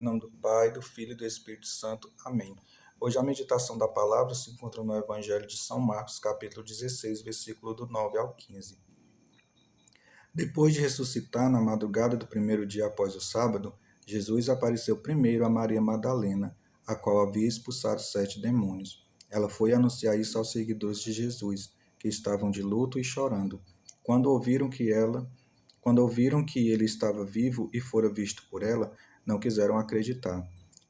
Em nome do Pai, do Filho e do Espírito Santo. Amém. Hoje a meditação da palavra se encontra no Evangelho de São Marcos, capítulo 16, versículo do 9 ao 15. Depois de ressuscitar na madrugada do primeiro dia após o sábado, Jesus apareceu primeiro a Maria Madalena, a qual havia expulsado 7 demônios. Ela foi anunciar isso aos seguidores de Jesus, que estavam de luto e chorando. Quando ouviram que ele estava vivo e fora visto por ela, não quiseram acreditar.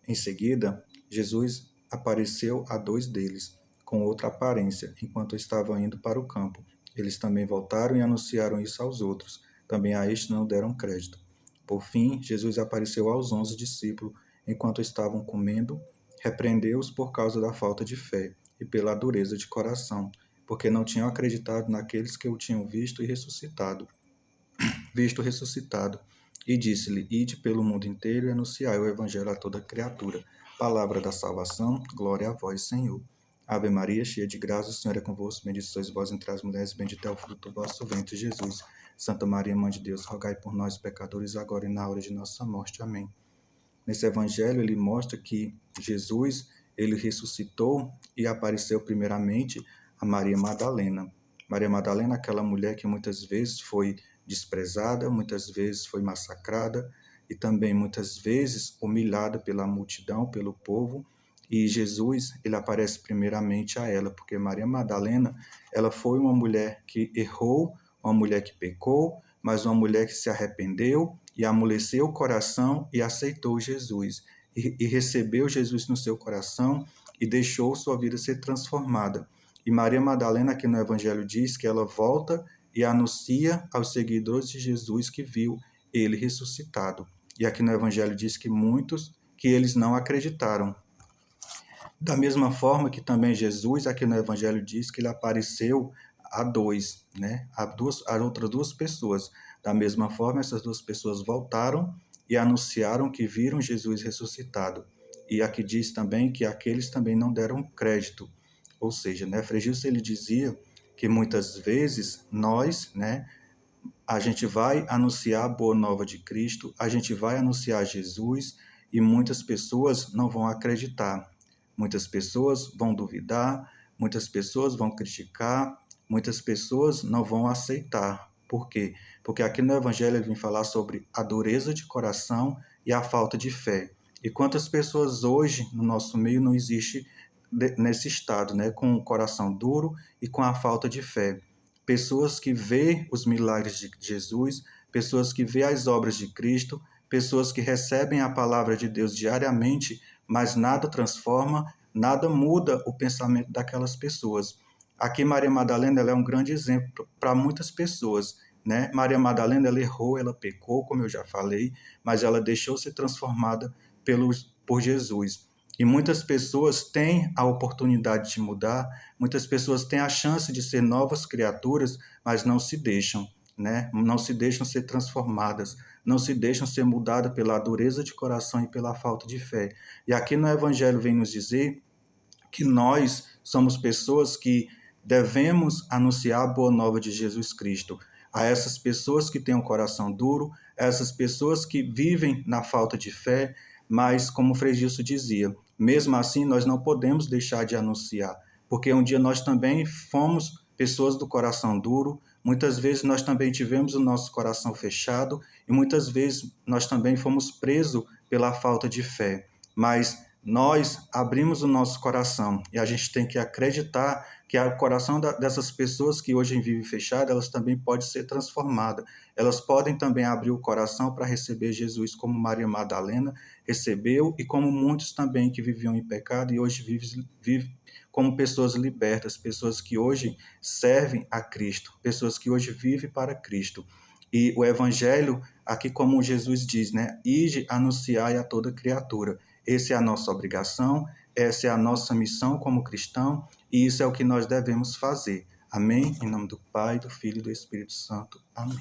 Em seguida, Jesus apareceu a 2 deles, com outra aparência, enquanto estavam indo para o campo. Eles também voltaram e anunciaram isso aos outros. Também a estes não deram crédito. Por fim, Jesus apareceu aos 11 discípulos, enquanto estavam comendo, repreendeu-os por causa da falta de fé e pela dureza de coração, porque não tinham acreditado naqueles que o tinham visto ressuscitado, e disse-lhe: Ide pelo mundo inteiro e anunciai o evangelho a toda criatura. Palavra da salvação, glória a vós, Senhor. Ave Maria, cheia de graça, o Senhor é convosco, bendita sois vós entre as mulheres, bendito é o fruto do vosso ventre, Jesus. Santa Maria, Mãe de Deus, rogai por nós, pecadores, agora e na hora de nossa morte. Amém. Nesse evangelho, ele mostra que Jesus, ele ressuscitou e apareceu primeiramente a Maria Madalena. Maria Madalena, aquela mulher que muitas vezes foi desprezada, muitas vezes foi massacrada e também muitas vezes humilhada pela multidão, pelo povo. E Jesus, ele aparece primeiramente a ela, porque Maria Madalena, ela foi uma mulher que errou, uma mulher que pecou, mas uma mulher que se arrependeu e amoleceu o coração e aceitou Jesus. E recebeu Jesus no seu coração e deixou sua vida ser transformada. E Maria Madalena, aqui no Evangelho, diz que ela volta e anuncia aos seguidores de Jesus que viu ele ressuscitado. E aqui no Evangelho diz que eles não acreditaram. Da mesma forma que também Jesus, aqui no Evangelho, diz que ele apareceu a 2, né? A outras 2 pessoas. Da mesma forma, essas 2 pessoas voltaram e anunciaram que viram Jesus ressuscitado. E aqui diz também que aqueles também não deram crédito. Ou seja, né, Frei Gilson, ele dizia que muitas vezes nós, né, a gente vai anunciar a boa nova de Cristo, a gente vai anunciar Jesus e muitas pessoas não vão acreditar. Muitas pessoas vão duvidar, muitas pessoas vão criticar, muitas pessoas não vão aceitar. Por quê? Porque aqui no Evangelho ele vem falar sobre a dureza de coração e a falta de fé. E quantas pessoas hoje no nosso meio não existe nesse estado, né, com o coração duro e com a falta de fé. Pessoas que vê os milagres de Jesus, pessoas que vê as obras de Cristo, pessoas que recebem a palavra de Deus diariamente, mas nada transforma, nada muda o pensamento daquelas pessoas. Aqui Maria Madalena ela é um grande exemplo para muitas pessoas, né? Maria Madalena ela errou, ela pecou, como eu já falei, mas ela deixou ser transformada por Jesus. E muitas pessoas têm a oportunidade de mudar, muitas pessoas têm a chance de ser novas criaturas, mas não se deixam, né? Não se deixam ser transformadas, não se deixam ser mudadas pela dureza de coração e pela falta de fé. E aqui no Evangelho vem nos dizer que nós somos pessoas que devemos anunciar a boa nova de Jesus Cristo a essas pessoas que têm um coração duro, a essas pessoas que vivem na falta de fé, mas como o Frei Gilson dizia, mesmo assim nós não podemos deixar de anunciar, porque um dia nós também fomos pessoas do coração duro, muitas vezes nós também tivemos o nosso coração fechado e muitas vezes nós também fomos presos pela falta de fé, mas nós abrimos o nosso coração e a gente tem que acreditar que o coração dessas pessoas que hoje vivem fechado, elas também podem ser transformadas. Elas podem também abrir o coração para receber Jesus como Maria Madalena recebeu e como muitos também que viviam em pecado e hoje vivem como pessoas libertas, pessoas que hoje servem a Cristo, pessoas que hoje vivem para Cristo. E o Evangelho, aqui como Jesus diz, né? Ide anunciai a toda criatura. Essa é a nossa obrigação, essa é a nossa missão como cristão, e isso é o que nós devemos fazer. Amém? Em nome do Pai, do Filho e do Espírito Santo. Amém.